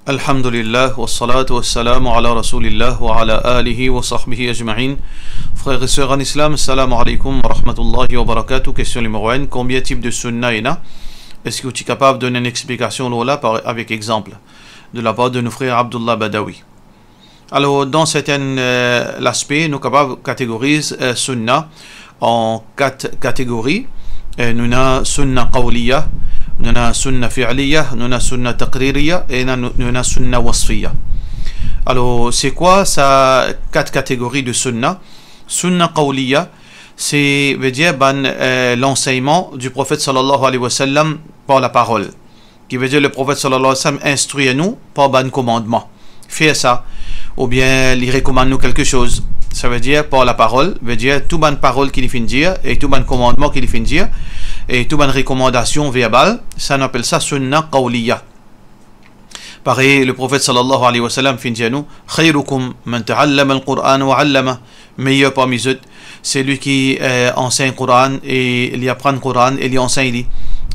Alhamdulillah, wa salatu wa salamu ala rasulillah wa ala alihi wa sahbihi ajma'in. Frères et sœurs en islam, assalamu alaikum wa rahmatullahi wa barakatuh. Question numéro 1. Combien de types de sunnah il y a? Est-ce que tu es capable de donner une explication là avec exemple de la part de nos frères Abdullah Badawi? Alors, dans certains aspects, nous sommes capables de catégoriser sunnah en 4 catégories. Nous avons sunnah qawliya, nous avons sunnah fi'liya, nous avons sunnah taqririya et nous avons sunnah wasfiya. Alors, c'est quoi ça 4 catégories de sunnah? Sunnah qawliya, c'est veut dire l'enseignement du prophète sallallahu alayhi wa sallam par la parole. Qui veut dire le prophète sallallahu alayhi wa sallam instruit à nous par ban commandement. Fais ça. Ou bien il recommande nous quelque chose. Ça veut dire par la parole, veut dire tout bonne parole qu'il finit dire et tout bon commandement qu'il finit dire et tout bonne recommandation verbale, ça on appelle ça sunnah qawliya. Pareil, le prophète sallallahu alayhi wa sallam finit dire nous khayrukum man ta'allama al-Qur'an wa 'allama, meilleur parmi eux, c'est lui qui enseigne le Coran et il apprend le Coran et il enseigne.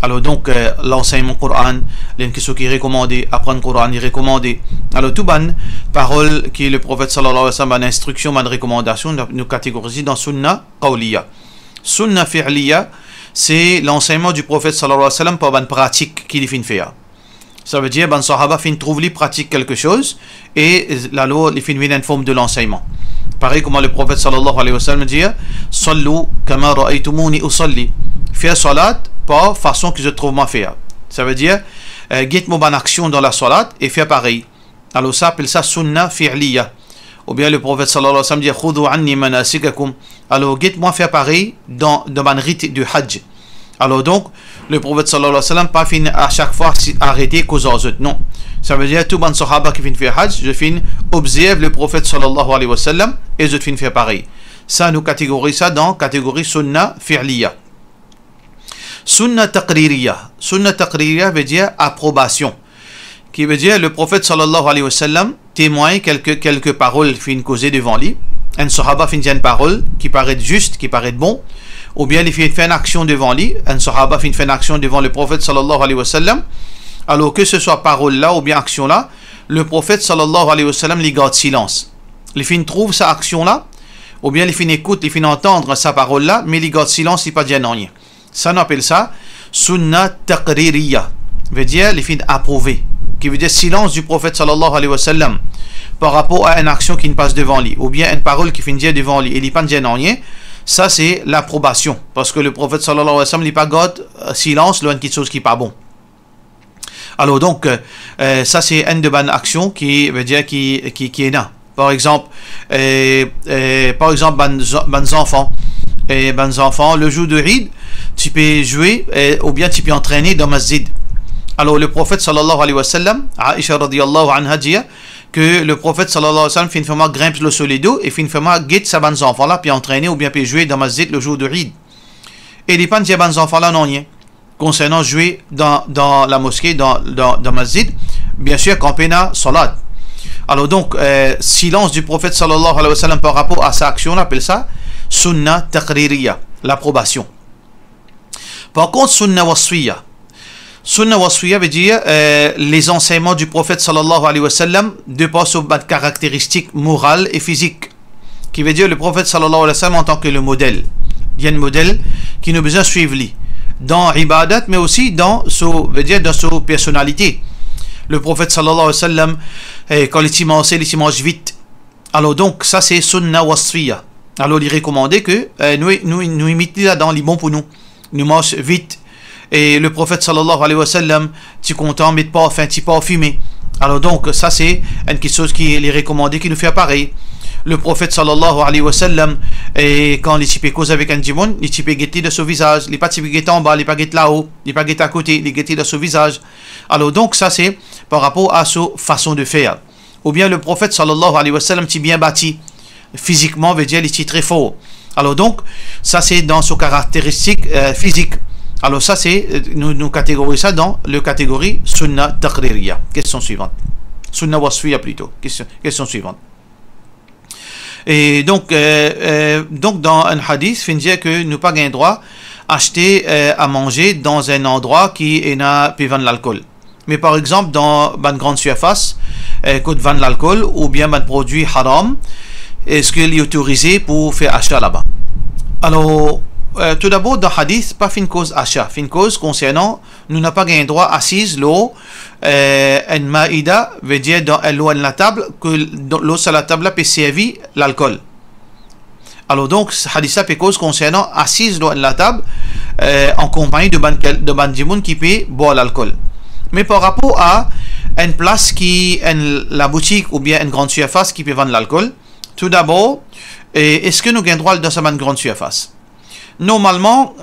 Alors donc l'enseignement Coran, ce qui est recommandé, apprendre le Coran est recommandé. Alors tout bonne parole qui est le prophète sallallahu alayhi wa sallam, instruction, une recommandation, nous catégorisons dans sunnah qawliya. Sunnah fi'liya, c'est l'enseignement du prophète sallallahu alayhi wa sallam par une pratique qu'il finit faire. Ça veut dire ben sahaba fin trouve lui pratique quelque chose et la loi il finit une forme de l'enseignement. Pareil comme le prophète sallallahu alayhi wa sallam dit sallu kama ra'aytumuni usalli, faire salat par façon que je trouve moi faire. Ça veut dire guette-moi bonne action dans la salat et faire pareil. Alors ça appelle ça sunnah fi'liya. Ou bien le prophète sallallahu alayhi wa sallam dit khudhu anni manasikakum, alors guette-moi faire pareil dans mon rite du hajj. Alors donc le prophète sallallahu alayhi wa sallam pas fin à chaque fois arrêter cause aux autres, non. Ça veut dire tout bon sahaba qui fin faire hajj, je fin observe le prophète sallallahu alayhi wa sallam et je fin faire pareil. Ça nous catégorise ça dans catégorie sunnah fi'liya. Sunnah taqririya. Sunnah taqririya veut dire approbation. Qui veut dire le prophète sallallahu alayhi wa sallam témoigne quelques paroles fin causées devant lui. Un sahaba fin dire une parole qui paraît juste, qui paraît bon, ou bien il fait une action devant lui. Un sahaba fait une action devant le prophète sallallahu alayhi wa sallam. Alors que ce soit parole là ou bien action là, le prophète sallallahu alayhi wa sallam il garde silence. Il fin trouve sa action là, ou bien il fin écoute, il fin entendre sa parole là, mais il garde silence, il pas dire rien. Ça on appelle ça sunnah taqririya. Veut dire il fin approuver, qui veut dire silence du prophète sallallahu alayhi wa sallam par rapport à une action qui ne passe devant lui, ou bien une parole qui finit dire devant lui et il ne pas dire rien. Ça c'est l'approbation, parce que le prophète sallallahu alayhi wa sallam il pas garde silence loin de quelque chose qui n'est pas bon. Alors donc ça c'est une de bonnes actions qui veut dire qui est là. Par exemple bons enfants le jour de Eid tu peux jouer ou bien tu peux entraîner dans masjid. Alors le prophète sallallahu alayhi wa sallam, Aisha radiyallahu anha dit que le prophète sallallahu alayhi wa sallam fin vraiment grimpe le solido et fin vraiment guette sa bons enfants là puis entraîner ou bien puis jouer dans masjid le jour de Eid. Et les pas de bons enfants là non rien. Concernant jouer dans la mosquée, dans masjid, bien sûr, quand on a salat. Alors donc, silence du prophète sallallahu alayhi wa sallam par rapport à sa action, on appelle ça sunnah taqririya, l'approbation. Par contre, sunnah wasfiya. Sunnah wasfiya veut dire les enseignements du prophète sallallahu alayhi wa sallam de par ses caractéristiques morales et physiques. Qui veut dire le prophète sallallahu alayhi wa sallam en tant que le modèle. Il y a un modèle qui nous besoin de suivre lui. Dans ibadat mais aussi dans sa personnalité. Le prophète sallallahu alayhi wa sallam quand il mange vite. Alors donc ça c'est sunnah wasfiya. Alors il est recommandé que nous imiter là dans les bons pour nous mange vite et le prophète sallallahu alayhi wa sallam tu content mais pas fumer. Alors donc ça c'est quelque chose qui est recommandé qui nous fait pareil. Le prophète sallallahu alayhi wa sallam et quand les types cause avec un dimon, les types guettent de son visage, les pas types guettent en bas, les pas guettent là-haut, les pas guettent à côté, les guettent de son visage. Alors donc ça c'est par rapport à sa façon de faire. Ou bien le prophète sallallahu alayhi wa sallam est bien bâti physiquement, veut dire il est très fort. Alors donc ça c'est dans ses caractéristiques physiques. Alors ça c'est nous catégorisons ça dans le catégorie sunnah taqririya. Question suivante. Sunnah wasfiya plutôt. Question suivante. Et donc dans un hadith, il dit que nous pas gain droit acheter à manger dans un endroit qui est na pivant l'alcool. Mais par exemple, dans une grande surface, quand vend l'alcool ou bien un produit haram, est-ce qu'il est autorisé pour faire achat là-bas? Alors, tout d'abord, dans le hadith, pas une cause achat, une cause concernant, nous n'avons pas un droit assise l'eau, en maïda, veut dire dans l'eau à la table, que l'eau sur la table peut servir l'alcool. Alors donc, ce hadith peut cause concernant assise l'eau à la table, en compagnie de ban qui peut boire l'alcool. Mais par rapport à une place qui, la boutique ou bien une grande surface qui peut vendre l'alcool, tout d'abord, est-ce que nous avons droit dans cette grande surface? Normalement,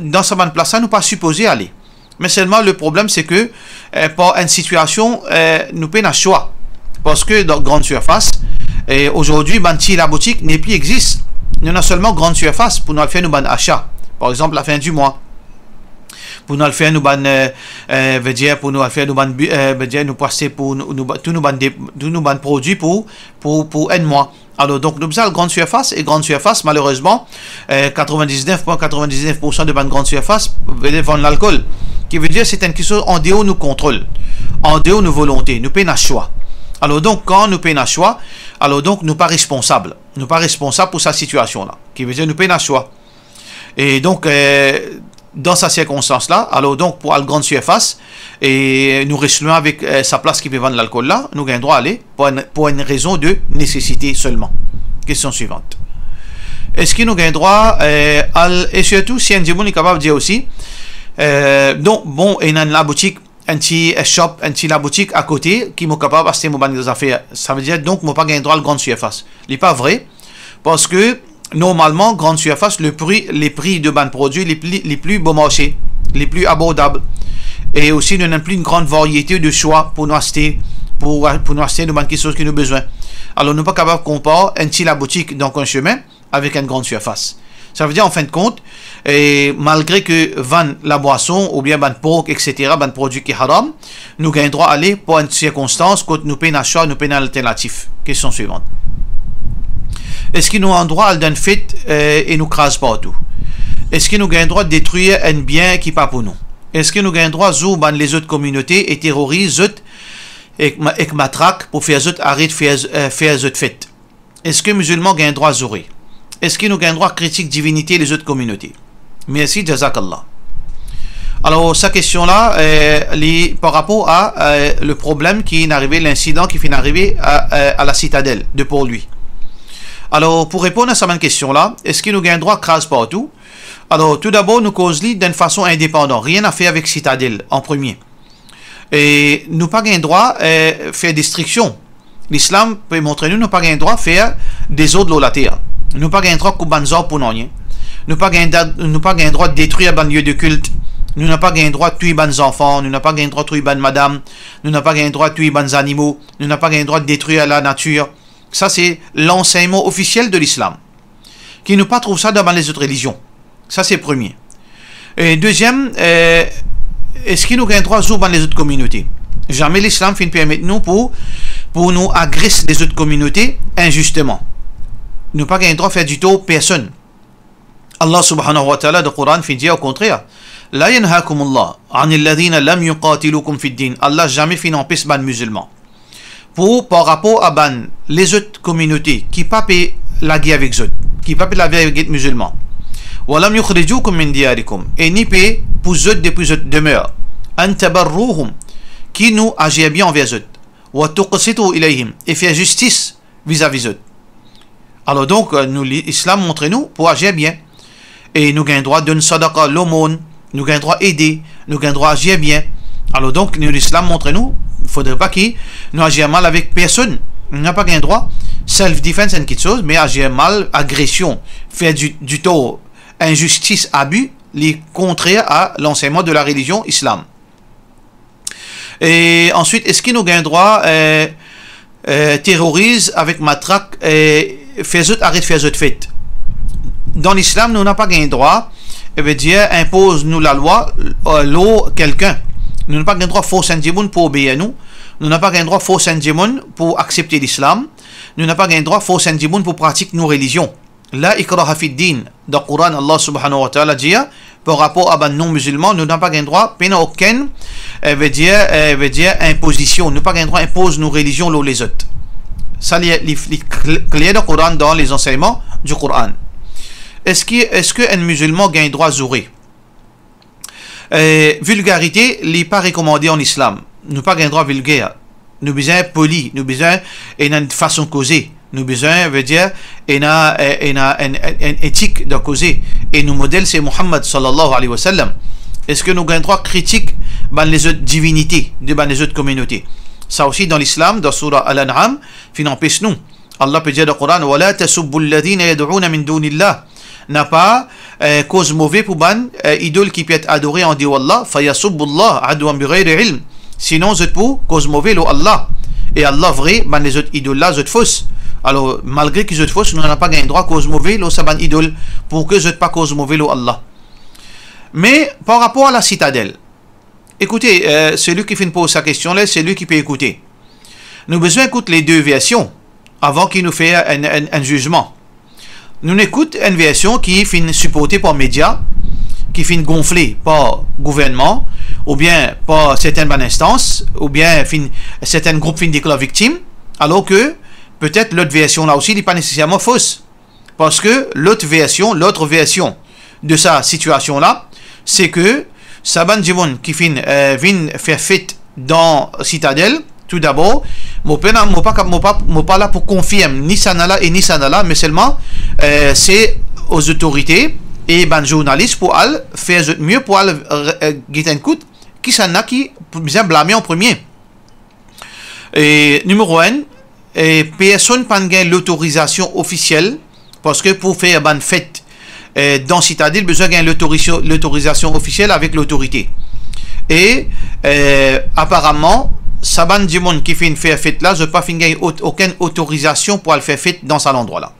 dans cette place-là, nous ne sommes pas supposés aller. Mais seulement le problème, c'est que par une situation, nous payons un choix. Parce que dans grande surface, aujourd'hui, la boutique n'est plus existe. Nous avons seulement grande surface pour nous faire nos achats. Par exemple, la fin du mois. Pour nous faire nous veut dire pour nous faire nous veut dire nous passer pour tous nos produits pour un mois. Alors donc nous avons grande surface et grande surface malheureusement 99,99% de grande surface veulent vendre l'alcool, qui veut dire c'est une question en dehors de nos contrôles, en dehors de nos volontés, nous payons un choix. Alors donc quand nous payons un choix, alors donc nous pas responsables pour cette situation là, qui veut dire nous payons un choix. Et donc dans cette circonstance-là, alors donc pour la grande surface, et nous restons avec sa place qui peut vendre l'alcool là, nous avons droit à aller pour une raison de nécessité seulement. Question suivante. Est-ce que nous avons droit, et surtout si un est capable de dire aussi, donc bon, il y a la boutique, un petit shop, un petit la boutique à côté qui est capable d'acheter des affaires. Ça veut dire donc, je n'ai pas droit à la grande surface. Ce n'est pas vrai, parce que normalement, grande surface, les prix de bons produits les plus bon marché, les plus abordables. Et aussi, nous n'avons plus une grande variété de choix pour nous acheter, pour nous acheter de bonnes choses que nous avons besoin. Alors, nous ne sommes pas capables de comparer un petit la boutique dans un chemin avec une grande surface. Ça veut dire, en fin de compte, malgré que vend la boisson, ou bien ban porc, etc., ban produit qui est haram, nous avons droit à aller pour une circonstance quand nous payons un achat, nous payons un alternatif. Question suivante. Est-ce qu'ils nous ont droit à d'un fait et nous crase partout? Est-ce qu'ils nous ont droit de détruire un bien qui n'est pas pour nous? Est-ce qu'ils nous ont droit de les autres communautés et terroriser et matraque pour faire arrêter faire autres fêtes? Est-ce que les musulmans ont droit à zourer? Est-ce qu'ils nous ont droit à critiquer divinité les autres communautés? Merci, Jazakallah. Alors, cette question-là, par rapport à le problème qui est arrivé, l'incident qui est arrivé à la citadelle de Port-Louis. Alors, pour répondre à cette question-là, est-ce qu'il nous a un droit à crase partout? Alors, tout d'abord, nous causons d'une façon indépendante. Rien à faire avec Citadelle, en premier. Et nous n'avons pas un droit à faire destruction. L'islam peut montrer nous pas un droit à faire des eaux de la terre. Nous n'avons pas un droit de banzor pour nous. Nous n'avons pas un droit de détruire un lieu de culte. Nous n'avons pas un droit de tuer des enfants. Nous n'avons pas un droit de tuer des madame. Nous n'avons pas un droit de tuer des animaux. Nous n'avons pas un droit de détruire la nature. Ça, c'est l'enseignement officiel de l'islam. Qui ne pas trouve ça dans les autres religions. Ça, c'est premier. Et deuxième, est-ce qu'il nous a un droit dans les autres communautés? Jamais l'islam fait permettre nous pour nous agresser les autres communautés injustement. Nous pas un droit de faire du tout personne. Allah subhanahu wa ta'ala, dans le Coran, fait dire au contraire. La yanhakumullah anil ladina lam yuqatilukum fid din. Allah jamais fait n'empêche ban musulmans. Par rapport à les autres communautés qui ne peuvent pas la guerre avec eux, qui ne peuvent pas la guerre avec les musulmans. Walam yukhrijukum min diyarikum. Et ni paix pour eux depuis eux demeure. Antabarruhum. Qui nous agit bien envers eux. Wa tuqsitu ilayhim. Et faire justice vis-à-vis eux. Alors donc, l'islam montre nous pour agir bien. Et nous avons le droit de donner sadaqa, l'aumône. Nous avons le droit d'aider. Nous avons le droit d'agir bien. Alors donc, l'islam montre nous. Il ne faudrait pas qu'il nous agisse mal avec personne. On n'a pas un droit. Self-defense, c'est une petite chose, mais agir mal, agression, faire du tort, injustice, abus, les contraires à l'enseignement de la religion islam. Et ensuite, est-ce qu'il nous a un droit terrorise avec matraque et arrête de faire autre fête? Dans l'islam, nous n'avons pas un droit, veut dire, impose-nous la loi, l'eau, quelqu'un. Nous n'avons pas un droit force un djimoun pour obéir à nous. Nous n'avons pas un droit force un djimoun pour accepter l'islam. Nous n'avons pas un droit force un djimoun pour pratiquer nos religions. La ikraha fi din. Dans le Coran, Allah subhanahu wa ta'ala dit par rapport à ben non musulmans, nous n'avons pas un droit, mais aucun veut dire imposition, nous n'avons pas un droit impose nos religions les autres. Ça les clés du Coran dans les enseignements du Coran. Est-ce que un musulman a un droit zouré? Vulgarité n'est pas recommandée en islam. Nous pas un droit vulgaire. Nous besoin poli, nous besoin une façon de causer. Nous besoin veut dire une éthique de causer. Et nos modèles c'est Muhammad sallallahu alayhi wa sallam. Est-ce que nous avons un droit critique dans les autres divinités, dans les autres communautés? Ça aussi dans l'islam, dans surah Al-An'am, fin empêche nous. Allah peut dire dans le Coran, وَلَا تَسُبُّوا الَّذِينَ يَدْعُونَ مِن دُونِ اللَّهِ, n'a pas cause mauvais pour ban idole qui peut être adoré en dit Allah, فَيَسُبُّ اللَّهَ عَدْوًا بِغَيْرِ عِلْم. Sinon, vous êtes pour cause mauvais, Allah. Et Allah vrai, ban les autres idoles là, vous êtes fausses. Alors, malgré qu'ils soient fausses, nous n'avons pas un droit cause mauvais, ça ban idole, pour que vous n'êtes pas cause mauvais, Allah. Mais, par rapport à la citadelle, écoutez, celui qui fait pose sa question là, c'est lui qui peut écouter. Nous avons besoin d'écouter les deux versions avant qu'il nous fasse un jugement. Nous écoutons une version qui est supportée par les médias, qui est gonflée par le gouvernement, ou bien par certaines instances, ou bien certains groupes qui déclarent victimes, alors que peut-être l'autre version là aussi n'est pas nécessairement fausse. Parce que l'autre version de sa situation là, c'est que Saban Jimoun qui vient faire fête dans Citadelle, tout d'abord, je ne pas là pour confirmer ni Sanala et ni Sanala, mais seulement c'est aux autorités et les journalistes pour faire mieux pour guetter un coup qui s'en a qui bien blâmer en premier. Et numéro 1, personne n'a pas l'autorisation officielle parce que pour faire une fête dans Citadelle, besoin de l'autorisation officielle avec l'autorité. Et apparemment, Saban Jimoun qui fait une fête là, je n'ai pas aucune autorisation pour aller faire fête dans cet endroit là.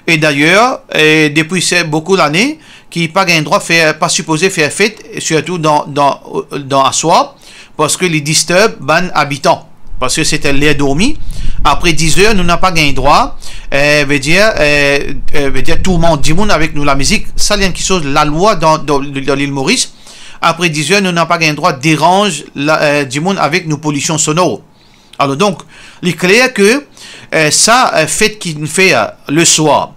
Et d'ailleurs, depuis beaucoup d'années, qui n'a pas un droit pas supposé faire fête, surtout dans Assoir, parce que les disturb ban habitants, parce que c'était l'air dormi. Après 10 heures, nous n'avons pas un droit, veut dire tout le monde Jimoun avec nous la musique, ça vient quelque chose, la loi dans l'île Maurice. Après 10 heures, nous n'avons pas un droit de déranger Jimoun avec nos pollutions sonores. Alors donc, il est clair que ça fait qu'il fait le soir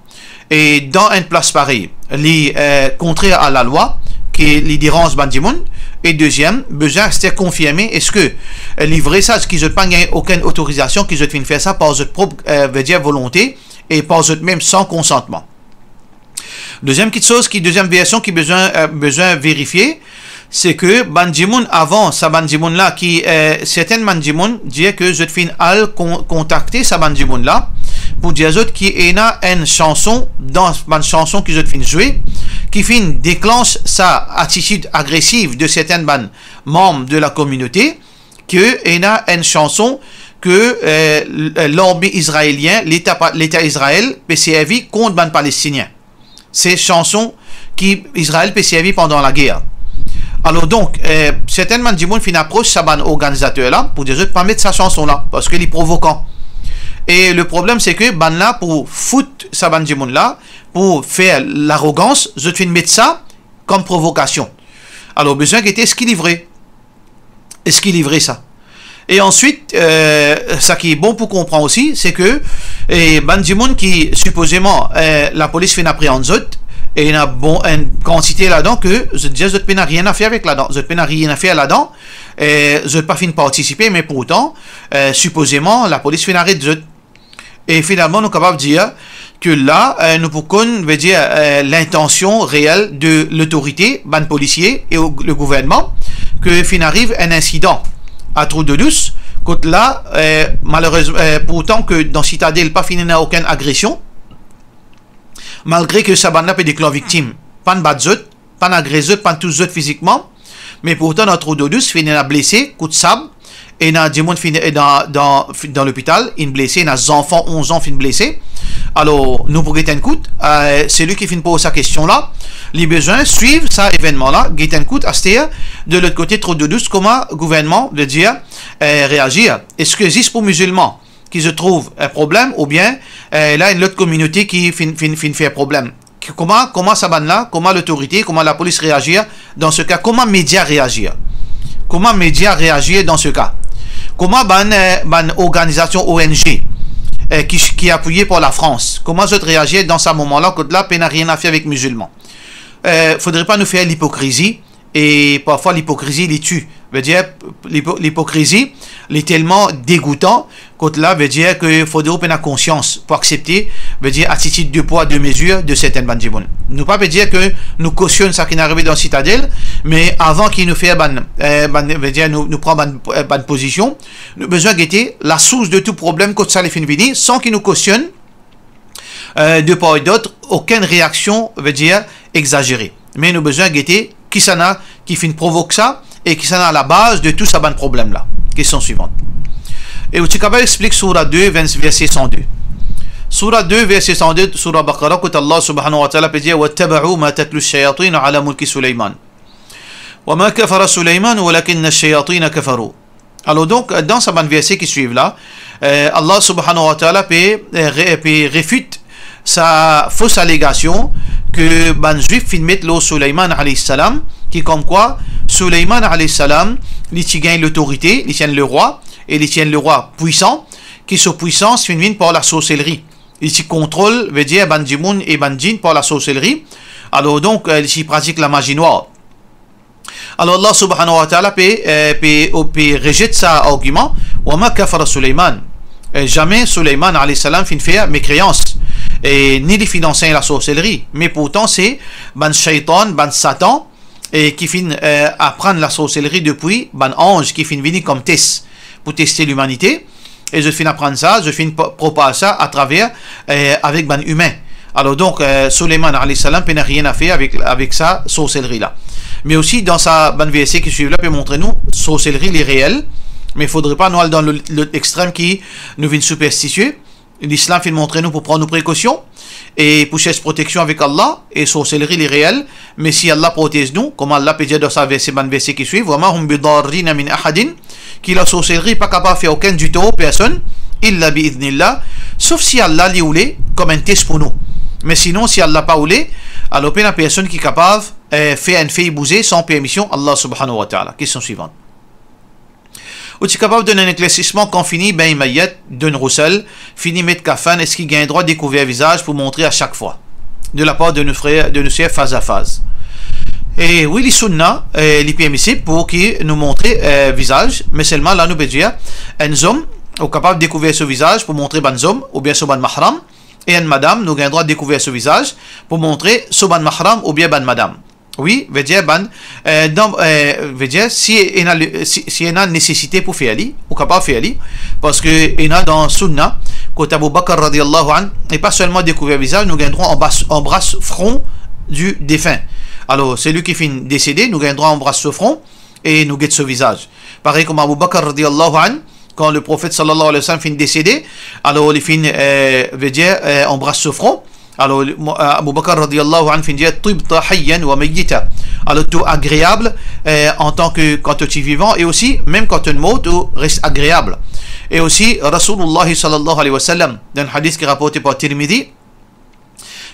et dans une place pareille, les contraire à la loi qui les dérange Jimoun. Et deuxième, besoin de confirmer est-ce que livrer ça, qu'ils n'ont pas aucune autorisation, qu'ils ont faire ça par votre propre volonté et par votre même sans consentement. Deuxième version qui besoin vérifier, c'est que Banjimoun avant sa Banjimoun là qui certaines Banjimoun disent que je fin al contacter sa Banjimoun là pour dire autres qui est une chanson dans une chanson que je fin jouer qui fin déclenche sa attitude agressive de certaines membres de la communauté que est une chanson que l'armée israélienne l'État Israël peut servir contre les Palestiniens. C'est chanson qui Israël peut servir pendant la guerre. Alors donc, certainement, Jimoun fin approche sa organisateur là pour dire je ne pas mettre sa chanson là parce qu'il est provoquant. Et le problème c'est que ban là pour foutre sa Jimoun là pour faire l'arrogance, je te mettre ça comme provocation. Alors besoin qu'était ce qu'il livrait. Est-ce qu'il livrait ça? Et ensuite, ça qui est bon pour comprendre aussi, c'est que Jimoun qui supposément la police fait une appréhension. Et il y a une quantité là-dedans que je dis je n'ai rien à faire avec là-dedans. Je n'ai rien à faire là-dedans. Je n'ai pas fini de participer, mais pourtant, supposément, la police fait un arrêt de jeu. Et finalement, nous sommes capables de dire que là, nous pouvons dire l'intention réelle de l'autorité, ban policier et le gouvernement, que fin arrive un incident à Trou de Douce, quand là, malheureusement, pourtant que dans Citadelle, pas fini n'a aucune agression, malgré que Sabana peut déclarer victime, pas de batzot, pas d'agresseur, pas de tous autres physiquement, mais pourtant notre Dodus finit à blessé, coup de sable, et il y a des gens dans l'hôpital, il est blessé, il y a des enfants, 11 ans, finit blessé. Alors, nous pour Gaëtan Kout, c'est lui qui finit poser sa question là, les besoins suivent cet événement là, Gaëtan Kout, à c'est-à-dire de l'autre côté, trop de douce, comment le gouvernement veut dire réagir. Est-ce que c'est pour musulmans qui se trouve un problème ou bien là une autre communauté qui fait un problème. comment ça là, comment l'autorité, comment la police réagir dans ce cas, comment médias réagir. Comment médias réagir dans ce cas. Comment ban organisation ONG qui est appuyée par la France, comment je réagir dans ce moment-là, que là, n'a rien à faire avec musulmans. Faudrait pas nous faire l'hypocrisie, et parfois l'hypocrisie les tue. Veut dire, l'hypocrisie est tellement dégoûtant, que là, veut dire qu'il faudrait avoir conscience pour accepter, veut dire, attitude de poids, de mesure de certaines bandits. Nous pas veut dire que nous cautionnons ça qui est arrivé dans la citadelle, mais avant qu'il nous fait veut dire, nous prend bonne position, nous avons besoin de guetter la source de tout problème que ça les fait venir, sans qu'il nous cautionne, de part et d'autre, aucune réaction, veut dire, exagérée. Mais nous avons besoin de guetter qui s'en a, qui fait provoque ça, et qui s'en a à la base de tout ce problème-là. Question suivante. Et Utikaba explique Surah 2, verset 102. Surah 2, verset 102, Surah Baqarah, que Allah subhanahu wa ta'ala peut dire وَاتَّبَعُوا مَا تَتْلُو الشَّيَاطِينَ عَلَى مُلْكِ سُلَيْمَانَ وَمَا كَفَرَ سُلَيْمَانُ وَلَكِنَّ الشَّيَاطِينَ كَفَرُوا. Alors donc, dans ce verset qui suit là, Allah subhanahu wa ta'ala réfute sa fausse allégation que ban juif fin met le Sulayman alayhi salam, qui comme quoi Sulayman alayhi salam, il gagne l'autorité, il tient le roi, et il tient le roi puissant, qui sa puissance fin par la sorcellerie. Il contrôle, veut dire ban djimoun et ban djinn par la sorcellerie. Alors donc, il pratique la magie noire. Alors Allah subhanahu wa ta'ala rejette ça argument. Wa ma kafara Sulayman. Jamais Sulayman alayhi salam fin fait mécréance. Et ni les financer la sorcellerie. Mais pourtant, c'est ban shaitan, ban Satan, et qui fin apprendre la sorcellerie depuis ban ange qui fin venir comme test pour tester l'humanité. Et je fin apprendre ça, je fin propager ça à travers avec ban humain. Alors donc, Sulayman alayhi salam n'a rien à faire avec sa sorcellerie là. Mais aussi dans sa ban verset qui suit là, peut montrer nous sorcellerie les réelle. Mais il ne faudrait pas nous aller dans l'extrême qui nous vient superstitieux. L'islam fait montrer nous pour prendre nos précautions et pour chercher protection avec Allah, et sorcellerie les réelle. Mais si Allah protège nous, comme Allah peut dire dans sa verset qui suit, vraiment hum bidarrina min ahadin, qui la sorcellerie pas capable de faire aucun du tout personne, illa bi idnillah, sauf si Allah l'y oulé comme un test pour nous. Mais sinon, si Allah pas oulé, alors il y a personne qui est capable de faire un fait bouger sans permission Allah subhanahu wa ta'ala. Question suivante. Ou tu es capable de donner un éclaircissement quand fini ben mayet d'un roussel, fini mettre kafan, est-ce qu'il gagne droit de découvrir le visage pour montrer à chaque fois de la part de nos frères, de nos sœurs phase à phase. Et oui, les sunna, les permissibles pour qu'ils nous montrent le visage, mais seulement là nous peut dire un homme est capable de découvrir ce visage pour montrer ban homme ou bien ce ban mahram, et une madame nous gagne droit de découvrir ce visage pour montrer ce ban mahram ou bien ban madame. Oui, veut dire veut dire si il y a nécessité pour faire ali ou capable faire ali, parce que il y a dans sunna quand Abu Bakr radiyallahu anhu et pas seulement découvert le visage, nous gagnons droit en bras front du défunt. Alors celui qui finit décédé, nous gagnons droit en bras ce front et nous guette ce visage. Pareil comme Abu Bakr radiyallahu anhu, quand le prophète sallallahu alayhi wa sallam finit décédé, alors il finit veut dire en bras ce front. Alors Abu Bakr radiyallahu anhu fin dire tibta hayyan wa mayyita. Alors tout agréable en tant que quand tu es vivant, et aussi même quand tu es mort, tu restes agréable. Et aussi Rasulullah sallallahu alayhi wa sallam dans un hadith qui est rapporté par Tirmidhi,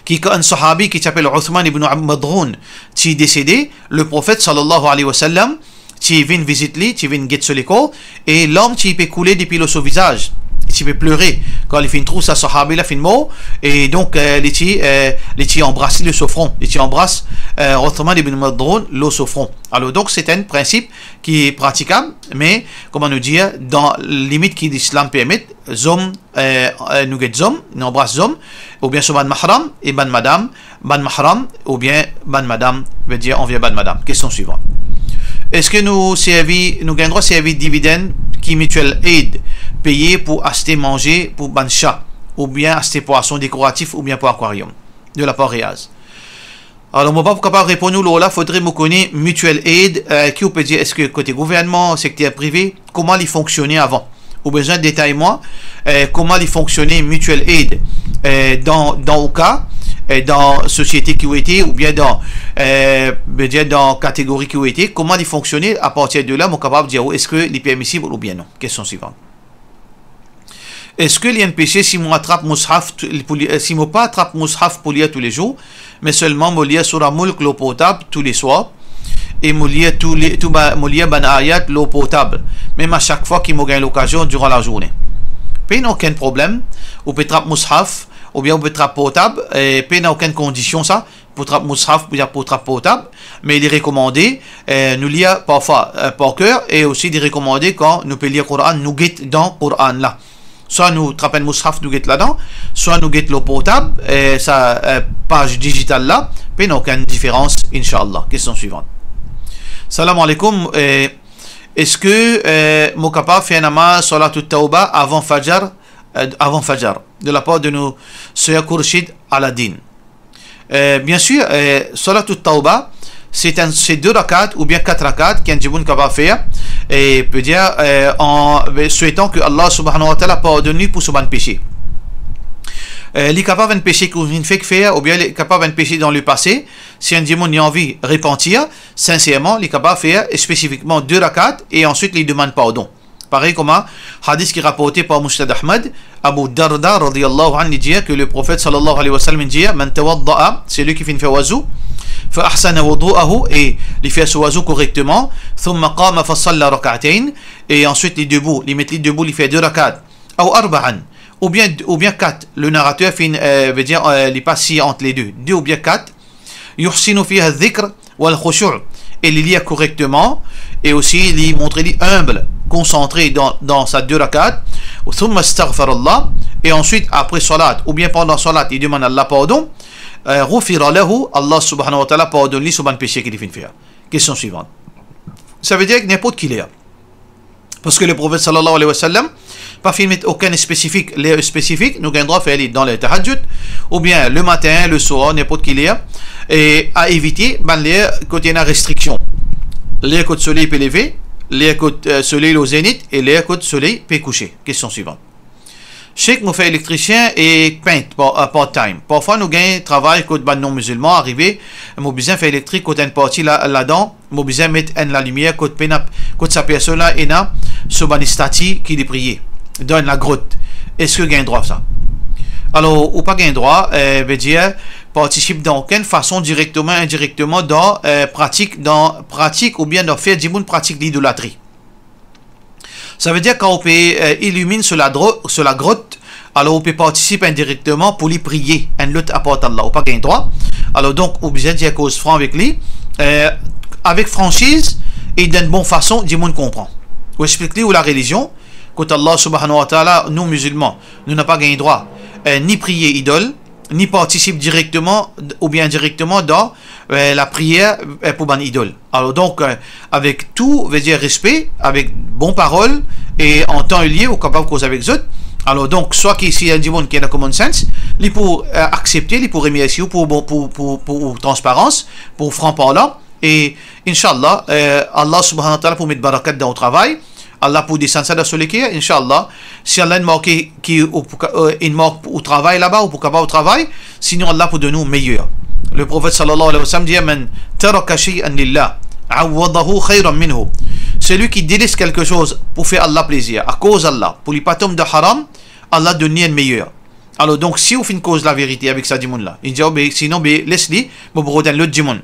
qui un sahabi qui s'appelle Uthman ibn Madroun qui est décédé, le prophète sallallahu alayhi wa sallam qui vient visiter, qui vient guetter sur l'école, et l'homme qui peut couler depuis le son visage, qui peut pleurer quand il fait une trousse sa sahabi la fin mort, et donc les embrasse le front, les embrasse Uthman ibn Madroun le front. Alors donc c'est un principe qui est praticable, mais comment nous dire, dans limite qui l'islam permet, zom nous get zom, nous embrasse zom, ou bien sur ban mahram et ban madame, ban mahram ou bien ban madame veut dire on vient ban madame. Question suivante. Est-ce que nous gagnons droit servir dividende qui mutuel aide payé pour acheter manger pour ban chat, ou bien acheter poisson décoratif, ou bien pour aquarium de la part Réaz? Alors moi pas capable de répondre là, faudrait me connaître mutuel aide qui peut dire est-ce que côté gouvernement, secteur privé, comment il fonctionnait avant, ou besoin de détailler moi comment il fonctionnait mutuel aide dans au cas dans société qui ont été, ou bien dans catégorie qui ont été, comment il fonctionnait. À partir de là, on est capable de dire est-ce que c'est permissible ou bien non. Question suivante. Est-ce qu'il y a un péché si moi attrape mushaf, si moi pas attrape mushaf pour lire tous les jours, mais seulement moi lire surah Mulk l'eau potable tous les soirs, et moi lire ban ayat l'eau potable, même à chaque fois qu'il me gagne l'occasion durant la journée. Puis n'a aucun problème, ou peut attraper mushaf, ou bien on peut attraper potable, et puis n'a aucune condition ça, pour attraper mushaf, pour attraper potable, mais il est recommandé, nous lire parfois par cœur, et aussi il est recommandé quand nous pouvons lire le Coran, nous guette dans le Coran là. Soit nous trappons le mushaf, nous guette là-dedans, soit nous guette le potable, sa page digitale là, puis il n'y a aucune différence, Inch'Allah. Question suivante. Salam alaikum. Est-ce que mon capable fait un namaz Salatul Tawba avant Fajr, de la part de nos sœurs Khurshid Aladin? Bien sûr, Salatul Tawba, c'est 2 rakats ou bien 4 rakats qu'un djiboun capable faire, et peut dire en souhaitant que Allah subhanahu wa ta'ala pardonne pour son péché. Les capables d'un péché qu'on vient de faire, ou bien les capables d'un péché dans le passé, si un djiboun a envie de repentir, sincèrement, les capables de faire spécifiquement 2 rakats et ensuite les demande pardon. Pareil comme un hadith qui est rapporté par Musnad Ahmad, Abu Darda radiyallahu anhu dit que le prophète sallallahu alayhi wa sallam dit Man tawadda'a, c'est lui qui fait une wazou, fa ahsana wudu'ahu, et il fait ce wazou correctement, thumma qama fa salla rak'atayn, et ensuite les debout, il fait 2 rakats, ou arba'an, ou bien 4. Le narrateur fait veut dire il passe entre les deux ou bien 4. Yuhsinu fiha dhikr wal khushu', et il lit correctement, et aussi il montre humble, concentré dans sa 2 rakats, thumma astaghfirullah, et ensuite après salat ou bien pendant salat il demande Allah pardon, ghufira lahu, Allah subhanahu wa ta'ala pardonne lui sur le péché qu'il fait faire. Question suivante. Ça veut dire que n'importe qui l'est, parce que le prophète sallallahu alayhi wa sallam pas filmé aucun spécifique, les spécifiques nous gagnons droit à faire dans les tahajjud, ou bien le matin, le soir, n'importe qui l'est, et à éviter les côté de restriction, les côtés soleil peut lever, les côtés soleil au zénith, et les côtés soleil peut coucher. Question suivante. Cheikh nous fait électricien et peint part-time. Parfois nous gagnons travail côté non musulman, arrivé, nous besoin faire électrique côté une partie là-dedans, nous besoin mettre la lumière côté sa personne là et na sur une statue qui est priée dans la grotte. Est-ce que gagne droit ça? Alors ou pas gagne droit, veut dire participe dans aucune façon directement indirectement dans pratique ou bien dans faire du monde pratique l'idolâtrie. Ça veut dire quand on peut illuminer sur la grotte, alors on peut participer indirectement pour lui prier un autre apporte Allah, ou pas gain droit. Alors donc on besoin de dire cause franc avec lui, avec franchise et d'une bonne façon, du monde comprend. Ou explique-lui où la religion, quand Allah subhanahu wa ta'ala, nous musulmans, nous n'avons pas gain droit, ni prier idole, ni participe directement ou bien indirectement dans la prière pour une idole. Alors donc avec tout, veut dire respect, avec bonne parole et en temps lié ou capable de causer avec eux. Alors donc soit qu'il y a du monde qui a la common sense, il pour accepter, il pour remercier pour transparence, pour franc parlant, et inshallah Allah subhanahu wa ta'ala pour mettre barakat dans le travail. Allah pour descendre ça dans ce qui est, Inch'Allah. Si Allah marque il marque au travail là-bas ou pour capable au travail, sinon Allah pour de nous meilleur. Le prophète sallallahu alayhi wa sallam dit Man taraka shay'an lillah awadahu khayran minhu. Celui qui délaisse quelque chose pour faire Allah plaisir, à cause d'Allah, pour lui pas tomber de haram, Allah donne un meilleur. Alors donc si vous faites une cause la vérité avec ça du monde là, il dit sinon laisse-le, vous redonne l'autre du monde.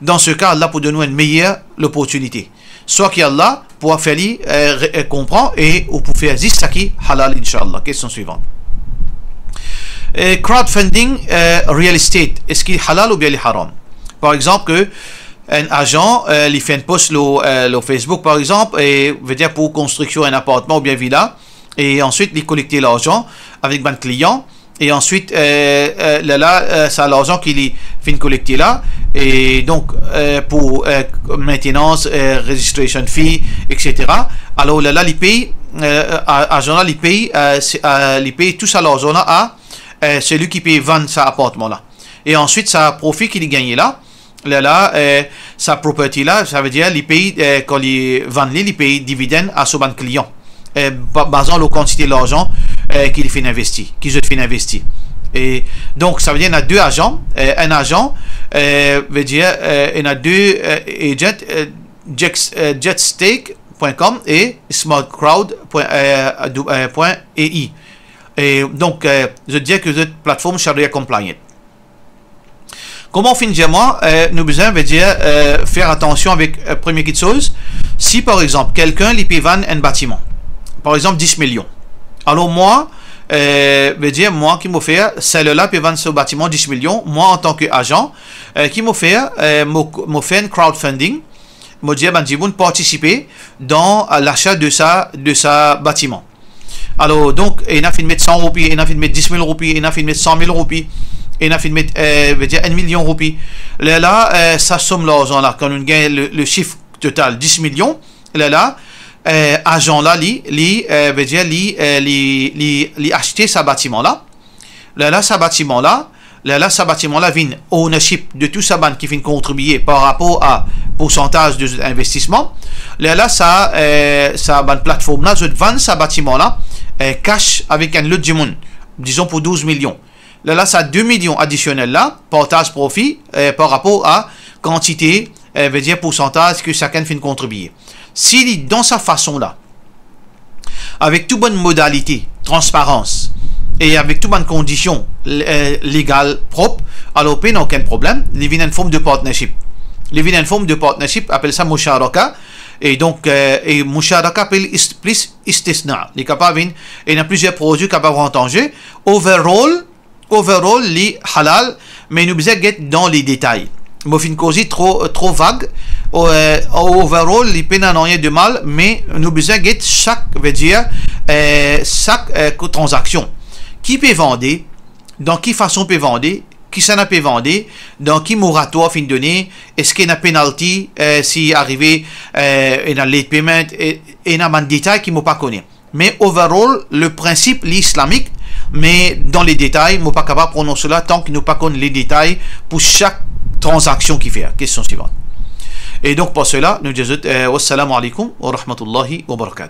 Dans ce cas, Allah pour donner une meilleure l'opportunité. Soit qu'Allah pour faire comprendre et ou pour faire zistaki halal inshallah. Question suivante. Crowdfunding real estate, est-ce qu'il est halal ou bien il est haram? Par exemple que un agent il fait un post sur Facebook par exemple et veut dire pour construction un appartement ou bien villa et ensuite il collecte l'argent avec un client et ensuite là c'est l'argent qu'il fait collecter là et donc pour maintenance, registration fee, etc. Alors là il paye agent il paye tout ça l'argent là à celui qui paye vendre cet appartement là et ensuite ça profit qu'il gagne là sa property là, ça veut dire il paye quand il vend il paye dividende à son client basant la quantité de l'argent qu'il fait investir, et donc ça veut dire il y a 2 agents, un agent veut dire il y a 2 agents jetstake.com et smartcrowd.ai. Et donc je dis que cette plateforme Sharia compliant. Comment finir moi nous besoin veut dire faire attention avec première petite chose. Si par exemple quelqu'un lui paye un bâtiment, par exemple 10 millions, alors moi veut dire moi qui m'a fait celle-là peut vendre ce bâtiment 10 millions, moi en tant qu'agent qui m'a fait un crowdfunding, m'a dit ben j'ai participer dans l'achat de sa bâtiment. Alors donc il a fait de mettre 100 roupies, il a fait de mettre 10 000 roupies, il a fait de mettre 100 000 roupies, il a fait de mettre veut dire 1 million roupies. Là ça somme l'argent là quand on gagne le chiffre total 10 millions, là agent là veut dire li acheter sa bâtiment là. Là sa bâtiment là vient ownership de tout sa banque qui vient contribuer par rapport à pourcentage de investissement. Là ça bonne plateforme là je vends sa bâtiment là cash avec un lot de monde, disons pour 12 millions. Là ça 2 millions additionnels là partage profit par rapport à quantité veut dire pourcentage que chacun vient contribuer. Si dans sa façon là avec toute bonne modalité, transparence et avec toutes bonnes conditions légales propres, alors il n'y a aucun problème. Il vient une forme de partnership. Il vient une forme de partnership, appelle ça musharaka. Et donc, musharaka appelle plus istisna. Il y a plusieurs produits capables d'entendre. Overall, les halal, mais nous besoin d'être dans les détails. Moi, fin cause trop vague. Overall, les peines n'ont rien de mal, mais nous besoin d'être chaque transaction. Qui peut vendre, dans quelle façon peut vendre, qui ça n'a pas vendre, dans quel moratoire fin donné, est-ce qu'il y a une penalty si arrivé in a late payment, et il y a un détail qui ne pas connaît. Mais overall, le principe l'islamique, mais dans les détails, je ne suis pas capable de prononcer cela tant que nous ne pas connaissons les détails pour chaque transaction qui fait. Question suivante. Et donc pour cela, nous disons wassalamu alaikum wa rahmatullahi wa barakatuh.